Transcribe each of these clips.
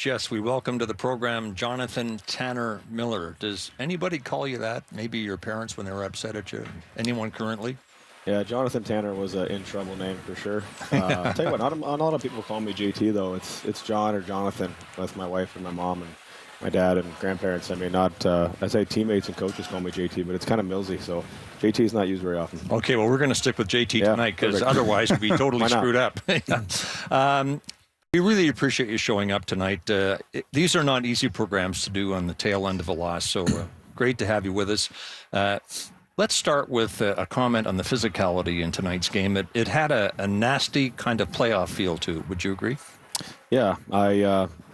Yes, we welcome to the program Jonathan Tanner Miller. Does anybody call you that? Maybe your parents when they were upset at you? Anyone currently? Yeah, Jonathan Tanner was an in trouble name for sure. I'll tell you what, not a lot of people call me JT though. It's John or Jonathan. That's my wife and my mom and my dad and grandparents. I mean, I say teammates and coaches call me JT, but it's kind of Millsy, so JT is not used very often. Okay, well, we're going to stick with JT tonight because otherwise we'd be totally screwed up. We really appreciate you showing up tonight. These are not easy programs to do on the tail end of a loss, so great to have you with us. Let's start with a comment on the physicality in tonight's game. It had a nasty kind of playoff feel to it. Would you agree? Yeah,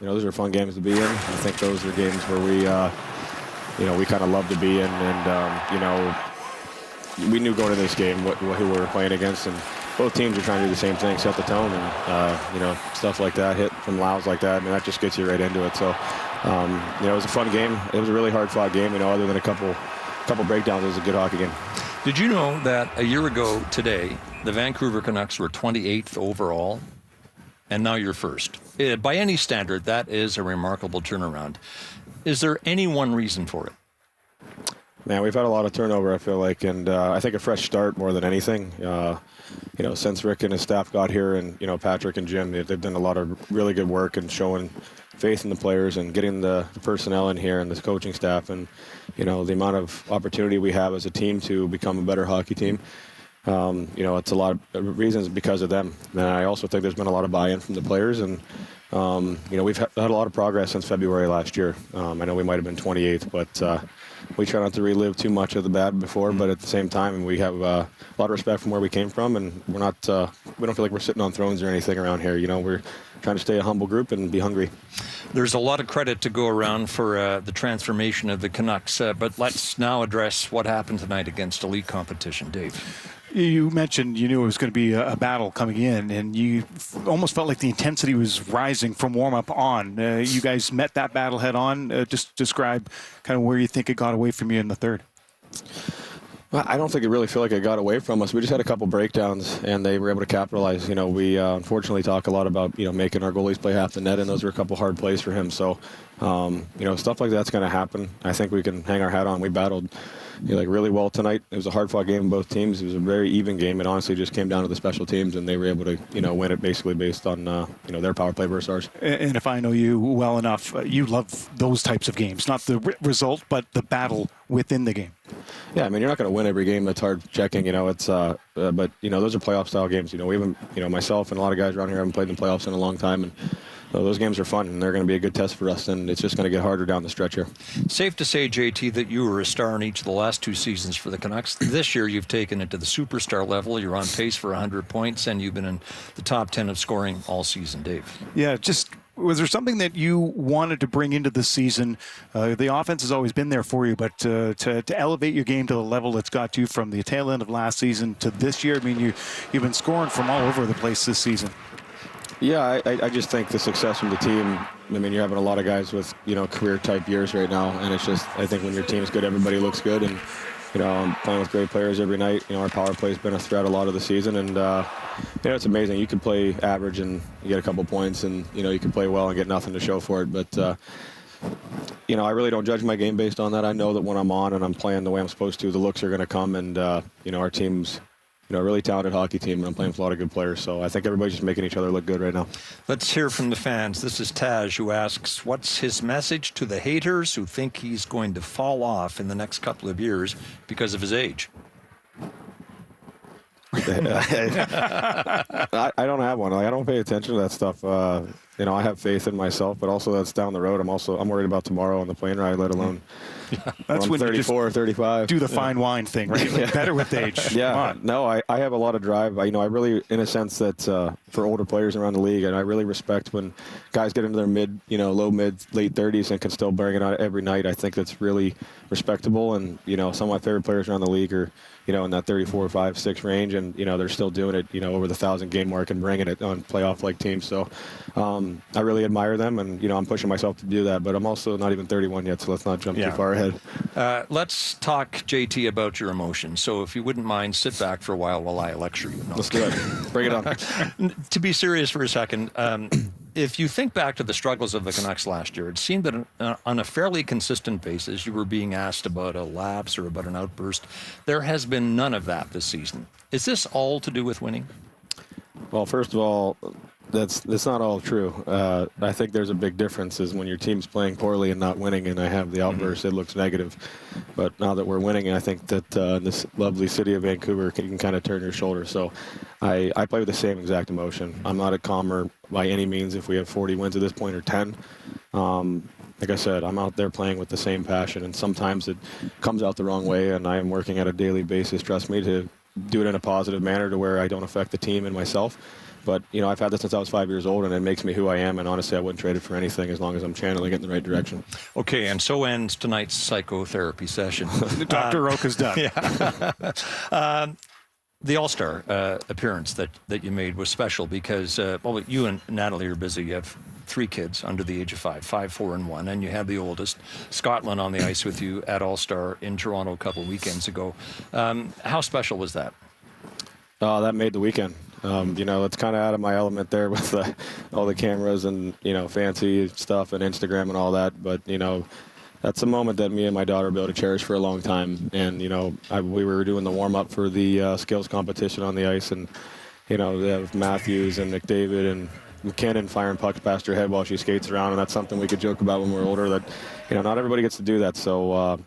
those are fun games to be in. I think those are games where we kind of love to be in, and we knew going into this game who we were playing against, and both teams are trying to do the same thing, set the tone, and stuff like that, hit from Laos like that. I mean, that just gets you right into it. So, it was a fun game. It was a really hard-fought game. Other than a couple breakdowns, it was a good hockey game. Did you know that a year ago today, the Vancouver Canucks were 28th overall, and now you're first? By any standard, that is a remarkable turnaround. Is there any one reason for it? Man, we've had a lot of turnover, I feel like, and I think a fresh start more than anything. Since Rick and his staff got here, and Patrick and Jim, they've done a lot of really good work and showing faith in the players and getting the personnel in here and the coaching staff, and the amount of opportunity we have as a team to become a better hockey team. It's a lot of reasons because of them. And I also think there's been a lot of buy-in from the players, and we've had a lot of progress since February last year. I know we might have been 28th, but we try not to relive too much of the bad before, but at the same time, we have a lot of respect from where we came from, and we don't feel like we're sitting on thrones or anything around here. We're trying to stay a humble group and be hungry. There's a lot of credit to go around for the transformation of the Canucks, but let's now address what happened tonight against elite competition. Dave. You mentioned you knew it was going to be a battle coming in, and you almost felt like the intensity was rising from warm-up on. You guys met that battle head-on. Just describe kind of where you think it got away from you in the third. Well, I don't think it really felt like it got away from us. We just had a couple breakdowns, and they were able to capitalize. We unfortunately talk a lot about making our goalies play half the net, and those were a couple hard plays for him. So, stuff like that's going to happen. I think we can hang our hat on. We battled really well tonight. It was a hard-fought game in both teams. It was a very even game. It honestly just came down to the special teams, and they were able to win it basically based on their power play versus ours. And if I know you well enough, you love those types of games, not the result, but the battle within the game. Yeah, I mean, you're not going to win every game. That's hard checking. But those are playoff style games. We haven't, myself and a lot of guys around here haven't played in the playoffs in a long time, and those games are fun, and they're going to be a good test for us, and it's just going to get harder down the stretch here. Safe to say, JT, that you were a star in each of the last two seasons for the Canucks. This year, you've taken it to the superstar level. You're on pace for 100 points, and you've been in the top 10 of scoring all season, Dave. Yeah, was there something that you wanted to bring into the season? The offense has always been there for you, but to elevate your game to the level it's got to from the tail end of last season to this year, I mean, you've been scoring from all over the place this season. Yeah, I just think the success from the team, I mean, you're having a lot of guys with, career-type years right now, and it's just, I think when your team's good, everybody looks good, and, I'm playing with great players every night. Our power play's been a threat a lot of the season, and, it's amazing. You can play average and you get a couple points, and, you can play well and get nothing to show for it, but, I really don't judge my game based on that. I know that when I'm on and I'm playing the way I'm supposed to, the looks are going to come, and, our team's a really talented hockey team, and I'm playing with a lot of good players. So I think everybody's just making each other look good right now. Let's hear from the fans. This is Taj, who asks, what's his message to the haters who think he's going to fall off in the next couple of years because of his age? I don't have one. I don't pay attention to that stuff. I have faith in myself, but also that's down the road. I'm worried about tomorrow on the plane ride, let alone that's when 34 or 35. Do the fine wine thing, right? Like better with age. Yeah. No, I have a lot of drive. I really, in a sense that for older players around the league, and I really respect when guys get into their low mid, late 30s and can still bring it out every night. I think that's really respectable. And, some of my favorite players around the league are, in that 34, 5, 6 range, and, they're still doing it, over the 1,000-game mark and bringing it on playoff-like teams. So I really admire them, and, I'm pushing myself to do that. But I'm also not even 31 yet, so let's not jump too far ahead. Let's talk, JT, about your emotions. So if you wouldn't mind, sit back for a while I lecture you. No, let's do it. Bring it on. To be serious for a second, if you think back to the struggles of the Canucks last year, it seemed that on a fairly consistent basis, you were being asked about a lapse or about an outburst. There has been none of that this season. Is this all to do with winning? Well, first of all, that's not all true. I think there's a big difference is when your team's playing poorly and not winning, and I have the outburst, it looks negative. But now that we're winning, I think that in this lovely city of Vancouver, you can kind of turn your shoulder. So I play with the same exact emotion. I'm not a calmer by any means if we have 40 wins at this point or 10. Like I said, I'm out there playing with the same passion, and sometimes it comes out the wrong way, and I am working at a daily basis, trust me, to do it in a positive manner to where I don't affect the team and myself. But, I've had this since I was 5 years old, and it makes me who I am. And honestly, I wouldn't trade it for anything as long as I'm channeling it in the right direction. Okay, and so ends tonight's psychotherapy session. Dr. Roca's done. Yeah. The All-Star appearance that you made was special because, you and Natalie are busy. You have 3 kids under the age of 5, 4, and 1, and you had the oldest, Scotland, on the ice with you at All-Star in Toronto a couple of weekends ago. How special was that? That made the weekend. It's kind of out of my element there with all the cameras and, fancy stuff and Instagram and all that. But, that's a moment that me and my daughter will be able to cherish for a long time. And, we were doing the warm-up for the skills competition on the ice. And, they have Matthews and McDavid and McKinnon firing pucks past her head while she skates around. And that's something we could joke about when we're older that, not everybody gets to do that. So,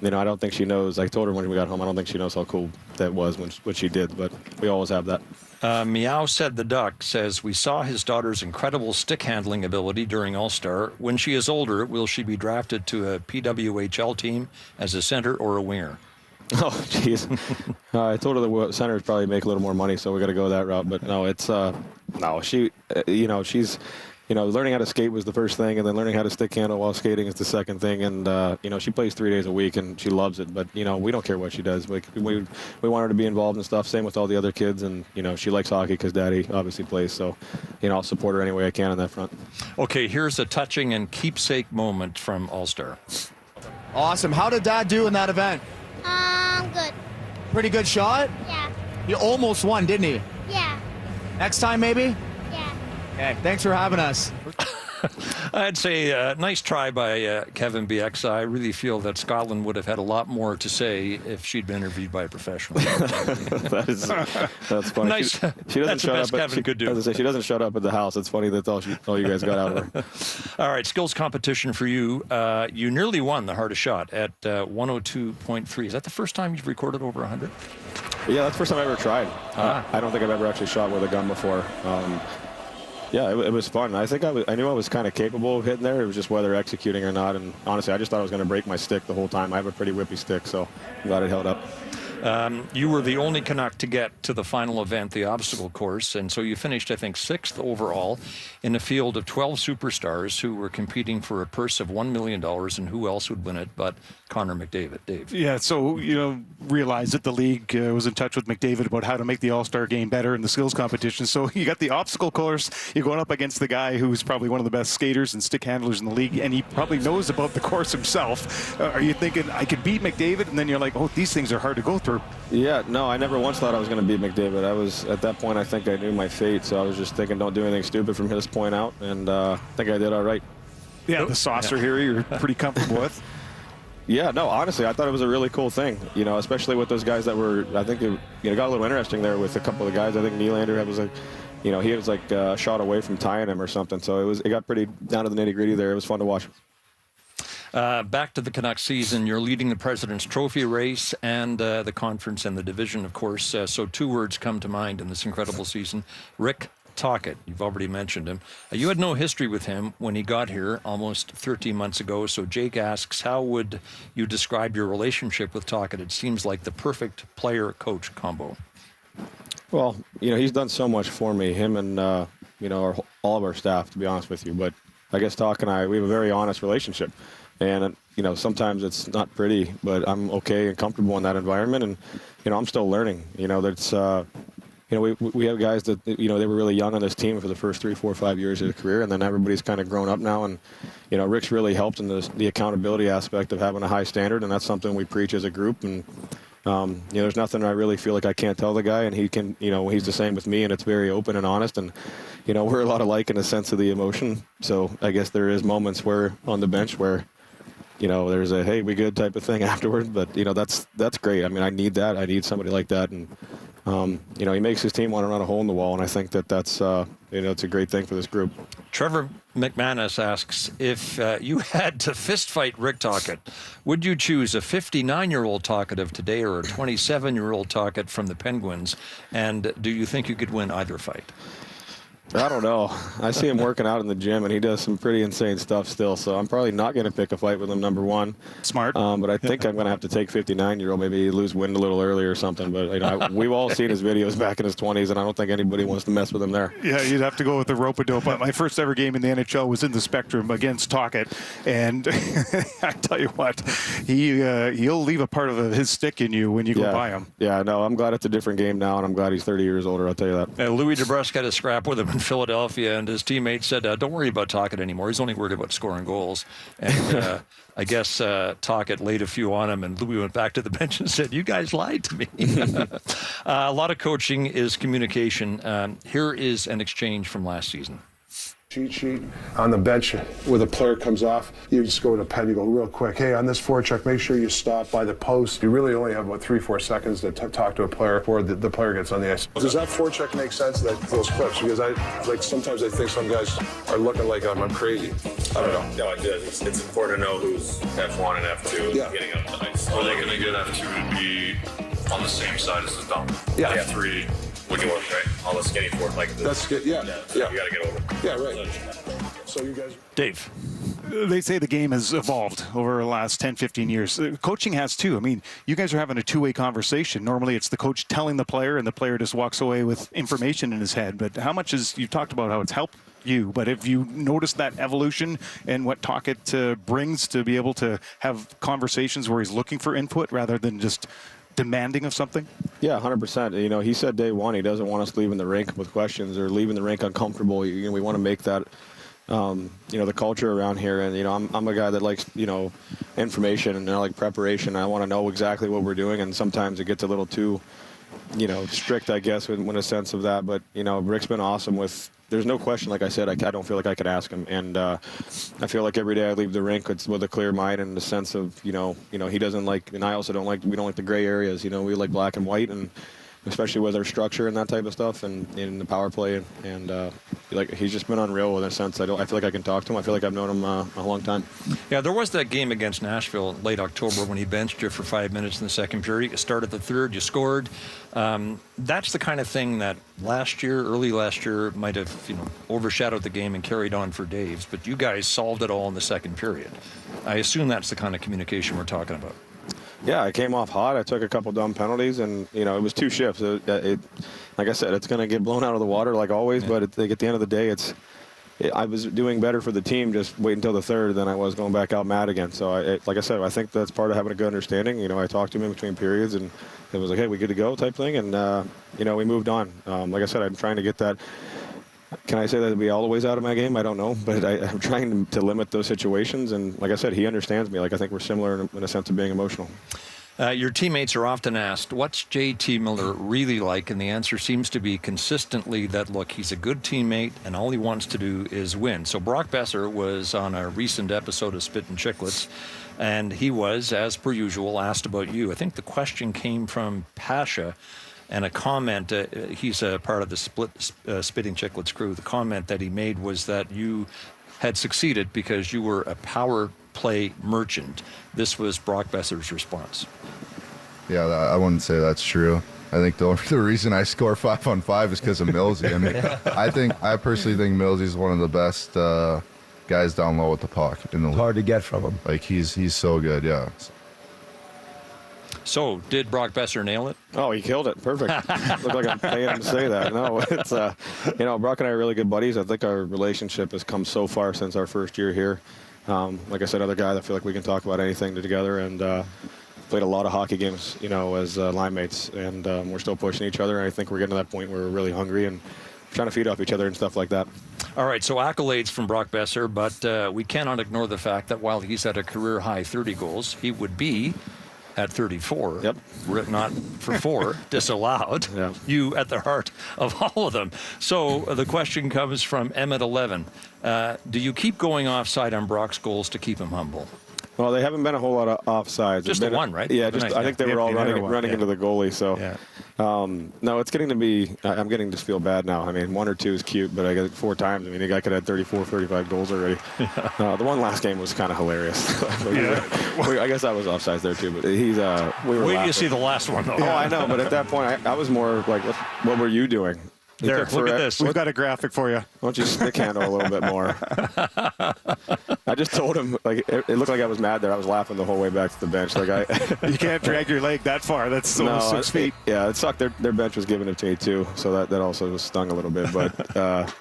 I don't think she knows. I told her when we got home, I don't think she knows how cool that was when she did. But we always have that. Meow Said the Duck says, we saw his daughter's incredible stick handling ability during All-Star. When she is older, will she be drafted to a PWHL team as a center or a winger? Oh, jeez. I told her the centers probably make a little more money, so we got to go that route. But no, it's she, she's, learning how to skate was the first thing, and then learning how to stick handle while skating is the second thing. And she plays 3 days a week, and she loves it. But we don't care what she does. We want her to be involved and stuff. Same with all the other kids, and she likes hockey because Daddy obviously plays. So I'll support her any way I can on that front. Okay, here's a touching and keepsake moment from All-Star. Awesome. How did Dad do in that event? Good. Pretty good shot? Yeah. He almost won, didn't he? Yeah. Next time, maybe? Yeah. Okay, thanks for having us. I'd say nice try by Kevin BX. I really feel that Scotland would have had a lot more to say if she'd been interviewed by a professional. That's funny. Nice. She doesn't That's shut the best up. Kevin could do. As I say, she doesn't shut up at the house. It's funny that's all you guys got out of her. All right, skills competition for you. You nearly won the hardest shot at 102.3. Is that the first time you've recorded over 100? Yeah, that's the first time I ever tried. I don't think I've ever actually shot with a gun before. Yeah, it was fun. I think I knew I was kind of capable of hitting there. It was just whether executing or not. And honestly, I just thought I was going to break my stick the whole time. I have a pretty whippy stick, so I'm glad it held up. You were the only Canuck to get to the final event, the obstacle course, and so you finished, I think, 6th overall in a field of 12 superstars who were competing for a purse of $1 million, and who else would win it but Connor McDavid. Dave. Yeah, so, realized that the league was in touch with McDavid about how to make the All-Star game better in the skills competition. So you got the obstacle course, you're going up against the guy who's probably one of the best skaters and stick handlers in the league, and he probably knows about the course himself. Are you thinking, I could beat McDavid? And then you're like, oh, these things are hard to go through. Yeah, no, I never once thought I was going to beat McDavid. I was, at that point, I think I knew my fate, so I was just thinking don't do anything stupid from this point out, and I think I did all right. Yeah, the saucer here you're pretty comfortable with. Yeah, no, honestly, I thought it was a really cool thing, especially with those guys that were, I think it got a little interesting there with a couple of the guys. I think Nylander was like, he was like a shot away from tying him or something, so it got pretty down to the nitty-gritty there. It was fun to watch. Back to the Canucks season, you're leading the President's Trophy race and the conference and the division, of course. So 2 words come to mind in this incredible season. Rick Tocchet, you've already mentioned him. You had no history with him when he got here almost 13 months ago. So Jake asks, how would you describe your relationship with Tocchet? It seems like the perfect player-coach combo. Well, he's done so much for me, him and, all of our staff, to be honest with you. But I guess Tocchet and I, we have a very honest relationship. And, sometimes it's not pretty, but I'm okay and comfortable in that environment. And, I'm still learning. That's, we have guys that, they were really young on this team for the first 3, 4, 5 years of their career. And then everybody's kind of grown up now. And, Rick's really helped in the accountability aspect of having a high standard. And that's something we preach as a group. And, There's nothing I really feel like I can't tell the guy, and he can, he's the same with me, and it's very open and honest. And, we're a lot alike in a sense of the emotion. So I guess there is moments where on the bench where, there's a, hey, we good type of thing afterward. But, that's great. I mean, I need that. I need somebody like that. And, he makes his team want to run a hole in the wall. And I think that's, it's a great thing for this group. Trevor McManus asks, if you had to fist fight Rick Tocchet, would you choose a 59-year-old Tocchet of today or a 27-year-old Tocchet from the Penguins? And do you think you could win either fight? I don't know. I see him working out in the gym, and he does some pretty insane stuff still. So I'm probably not going to pick a fight with him, number one. Smart. But I think I'm going to have to take 59-year-old, maybe lose wind a little early or something. But we've all seen his videos back in his 20s, and I don't think anybody wants to mess with him there. Yeah, you'd have to go with the rope-a-dope. My first ever game in the NHL was in the Spectrum against Tocchet, and I tell you what, he'll leave a part of his stick in you when you go by him. Yeah, no, I'm glad it's a different game now, and I'm glad he's 30 years older, I'll tell you that. Louis DeBrusk had a scrap with him in Philadelphia, and his teammate said, don't worry about Tocchet anymore. He's only worried about scoring goals. And I guess Tocchet laid a few on him, and Louis went back to the bench and said, you guys lied to me. A lot of coaching is communication. Here is an exchange from last season. Cheat sheet on the bench where the player comes off, you just go to a pen, you go real quick, hey, on this forecheck, make sure you stop by the post. You really only have about 3-4 seconds to talk to a player before the player gets on the ice. Does that forecheck make sense, those clips? Because sometimes I think some guys are looking like I'm crazy. I don't know. No, it does. It's important to know who's F1 and F2 getting up the ice. Are they going to get F2 to be on the same side as the dump? Yeah. F3. Would you work, right? All the skinny forward like this. That's good, yeah. You got to get over. Yeah, right. So you guys... Dave. They say the game has evolved over the last 10, 15 years. Coaching has too. I mean, you guys are having a two-way conversation. Normally it's the coach telling the player and the player just walks away with information in his head. But how much you've talked about how it's helped you, but have you noticed that evolution and what Tocchet brings to be able to have conversations where he's looking for input rather than just demanding of something? Yeah, 100%. He said day one he doesn't want us leaving the rink with questions or leaving the rink uncomfortable. We want to make that, the culture around here. And, I'm a guy that likes, information and I like preparation. I want to know exactly what we're doing. And sometimes it gets a little too, strict, I guess, in a sense of that. But, Rick's been awesome with, there's no question, like I said, I don't feel like I could ask him. And I feel like every day I leave the rink with a clear mind and the sense of, he doesn't like, and I also we don't like the gray areas. We like black and white, and especially with our structure and that type of stuff and in the power play. And he's just been unreal in a sense. I feel like I can talk to him. I feel like I've known him a long time. Yeah, there was that game against Nashville in late October when he benched you for 5 minutes in the second period. You started the third, you scored. That's the kind of thing that early last year, might have overshadowed the game and carried on for Dave's. But you guys solved it all in the second period. I assume that's the kind of communication we're talking about. Yeah, I came off hot. I took a couple dumb penalties, and it was two shifts. Like I said, it's going to get blown out of the water like always. Yeah. But at the end of the day, I was doing better for the team just waiting until the third than I was going back out mad again. So, like I said, I think that's part of having a good understanding. I talked to him in between periods, and it was like, hey, we good to go type thing. And, we moved on. Like I said, I'm trying to get that. Can I say that we always out of my game? I don't know. But I'm trying to limit those situations. And like I said, he understands me. Like I think we're similar in a sense of being emotional. Your teammates are often asked, what's J.T. Miller really like? And the answer seems to be consistently that, look, he's a good teammate and all he wants to do is win. So Brock Boeser was on a recent episode of Spittin' Chicklets, and he was, as per usual, asked about you. I think the question came from Pasha, and a comment, he's a part of the Spitting Chicklets crew. The comment that he made was that you had succeeded because you were a power play merchant. This was Brock Boeser's response. Yeah, I wouldn't say that's true. I think the reason I score 5-on-5 is because of Millsy. I mean, I personally think Millsy's one of the best guys down low with the puck in the league. Hard to get from him. Like he's so good, yeah. So, did Brock Boeser nail it? Oh, he killed it. Perfect. Look like I'm paying him to say that. No, it's, Brock and I are really good buddies. I think our relationship has come so far since our first year here. Like I said, other guys, I feel like we can talk about anything together, and played a lot of hockey games, as line mates, and we're still pushing each other. And I think we're getting to that point where we're really hungry and trying to feed off each other and stuff like that. All right, so accolades from Brock Boeser, but we cannot ignore the fact that while he's at a career-high 30 goals, he would be at 34. Yep. Not for 4, disallowed. Yeah. You at the heart of all of them. So the question comes from Emmett 11. Do you keep going offside on Brock's goals to keep him humble? Well, they haven't been a whole lot of offsides. Just the one, right? Yeah, I think they were all running into the goalie. So, no, it's getting to be. I'm getting to feel bad now. I mean, 1 or 2 is cute, but I got it 4 times. I mean, the guy could have 34, 35 goals already. The one last game was kind of hilarious. I guess I was offsides there too, but he's. We were. Wait till you see the last one, though. Oh, I know, but at that point, I was more like, what were you doing? There, look at this. We've got a graphic for you. Why don't you stick handle a little bit more? I just told him, like, it looked like I was mad there. I was laughing the whole way back to the bench. Like, You can't drag your leg that far. That's almost 6 feet. Yeah, it sucked. Their bench was giving it to me too, so that also stung a little bit. But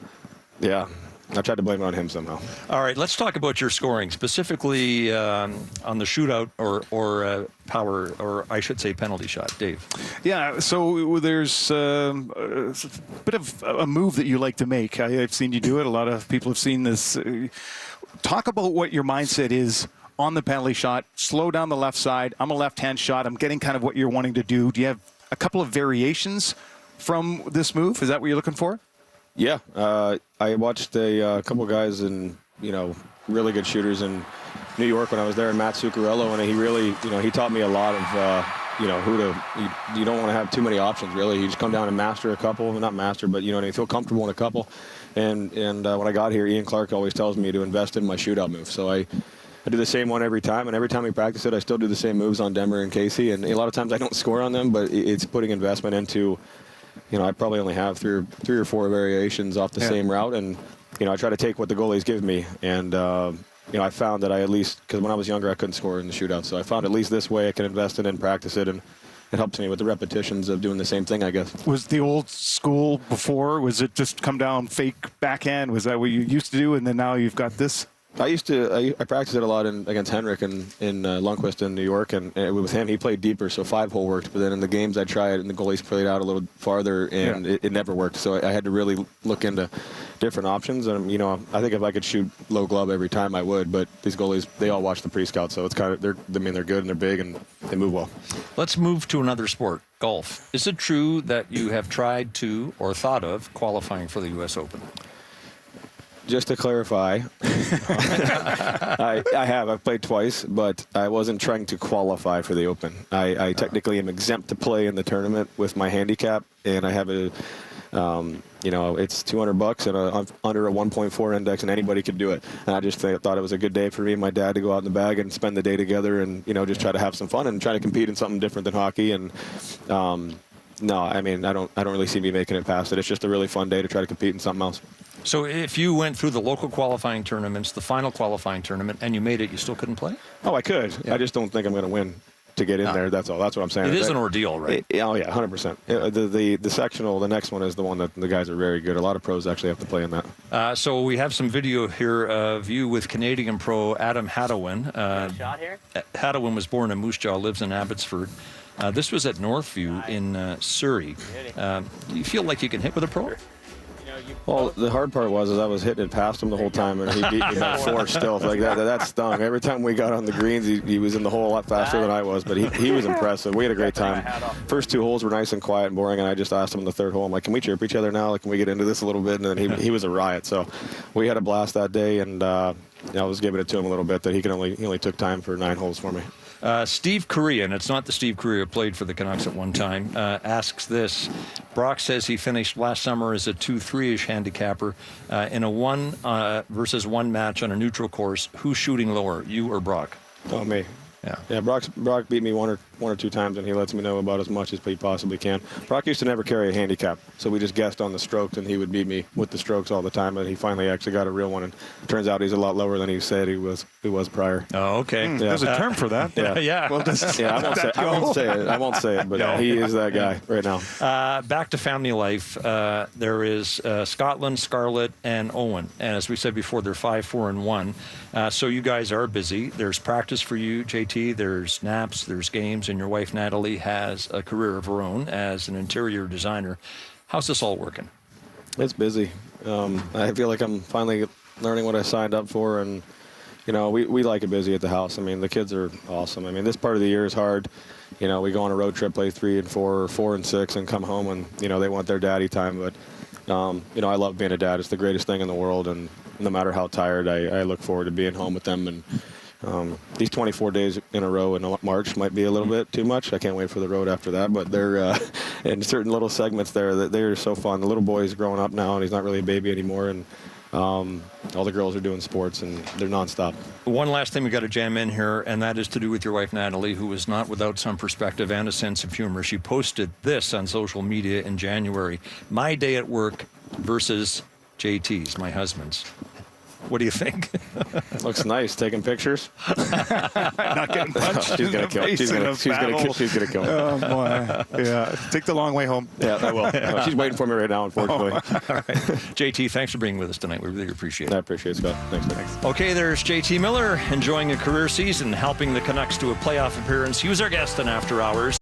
yeah, I tried to blame it on him somehow. All right, let's talk about your scoring, specifically on the shootout or power, or I should say penalty shot. Dave. Yeah, so there's a bit of a move that you like to make. I've seen you do it. A lot of people have seen this. Talk about what your mindset is on the penalty shot. Slow down the left side. I'm a left-hand shot. I'm getting kind of what you're wanting to do. Do you have a couple of variations from this move? Is that what you're looking for? Yeah, I watched a couple guys and really good shooters in New York when I was there, Matt Zuccarello, and he really he taught me a lot of who to. You don't want to have too many options really. You just come down and master a couple, not master, but and feel comfortable in a couple. And when I got here, Ian Clark always tells me to invest in my shootout move, so I do the same one every time, and every time we practice it, I still do the same moves on Demmer and Casey, and a lot of times I don't score on them, but it's putting investment into. I probably only have three or four variations off the same route, and I try to take what the goalies give me, and I found that I at least, because when I was younger I couldn't score in the shootout, so I found at least this way I can invest in it and practice it, and it helps me with the repetitions of doing the same thing, I guess. Was the old school before? Was it just come down fake backhand? Was that what you used to do, and then now you've got this? I practiced it a lot against Henrik in Lundqvist in New York, and with him, he played deeper, so 5-hole worked. But then in the games I tried, and the goalies played out a little farther, and it never worked. So I had to really look into different options. And I think if I could shoot low glove every time, I would. But these goalies, they all watch the pre-scout, so it's kind of they're good and they're big and they move well. Let's move to another sport, golf. Is it true that you have tried to or thought of qualifying for the U.S. Open? Just to clarify, I have. I've played twice, but I wasn't trying to qualify for the Open. I technically am exempt to play in the tournament with my handicap, and I have it's $200 and under a 1.4 index, and anybody could do it. And I just thought it was a good day for me and my dad to go out in the bag and spend the day together, and just try to have some fun and try to compete in something different than hockey. And no, I mean I don't really see me making it past it. It's just a really fun day to try to compete in something else. So if you went through the local qualifying tournaments, the final qualifying tournament, and you made it, you still couldn't play? Oh, I could. Yeah. I just don't think I'm going to win to get in there. That's all. That's what I'm saying. It is an ordeal, right? Oh, yeah, 100%. The sectional, the next one is the one that the guys are very good. A lot of pros actually have to play in that. So we have some video here of you with Canadian pro Adam Hadawin. Shot here? Hadawin was born in Moose Jaw, lives in Abbotsford. This was at Northview in Surrey. Do you feel like you can hit with a pro? Well, the hard part was I was hitting it past him the whole time, and he beat me by 4 still. Like that stung. Every time we got on the greens, he was in the hole a lot faster than I was, but he was impressive. We had a great time. First 2 holes were nice and quiet and boring, and I just asked him in the 3rd hole, I'm like, can we chirp each other now? Like, can we get into this a little bit? And then he was a riot. So we had a blast that day, and I was giving it to him a little bit that he only took time for 9 holes for me. Steve Correa, and it's not the Steve Correa who played for the Canucks at one time, asks this. Brock says he finished last summer as a 2-3-ish handicapper in a 1 versus 1 match on a neutral course. Who's shooting lower, you or Brock? Oh, me. Yeah. Brock beat me one or two times, and he lets me know about as much as he possibly can. Brock used to never carry a handicap, so we just guessed on the strokes, and he would beat me with the strokes all the time. And he finally actually got a real one, and it turns out he's a lot lower than he said he was prior. Oh, okay. There's a term for that. Yeah. Well, I won't say it, but he is that guy right now. Back to family life. There is Scotland, Scarlett, and Owen. And as we said before, they're 5, 4, and 1. So you guys are busy. There's practice for you, JT. There's naps. There's games. And your wife, Natalie, has a career of her own as an interior designer. How's this all working? It's busy. I feel like I'm finally learning what I signed up for, and you know, we like it busy at the house. I mean, the kids are awesome. I mean, this part of the year is hard. You know, we go on a road trip, play 3 and 4, or 4 and 6, and come home, and you know they want their daddy time. But you know, I love being a dad. It's the greatest thing in the world, and no matter how tired, I look forward to being home with them. And these 24 days in a row in March might be a little bit too much. I can't wait for the road after that. But they're in certain little segments there that they're so fun. The little boy's growing up now, and he's not really a baby anymore. And all the girls are doing sports, and they're nonstop. One last thing we got to jam in here, and that is to do with your wife, Natalie, who is not without some perspective and a sense of humor. She posted this on social media in January. My day at work versus JT's, my husband's. What do you think? Looks nice. Taking pictures. Not getting punched. She's gonna kill. She's gonna kill me. Oh boy. Yeah. Take the long way home. Yeah, I will. She's waiting for me right now, unfortunately. All right. JT, thanks for being with us tonight. We really appreciate it. I appreciate it, Scott. Thanks. Okay, there's JT Miller enjoying a career season, helping the Canucks to a playoff appearance. He was our guest on After Hours.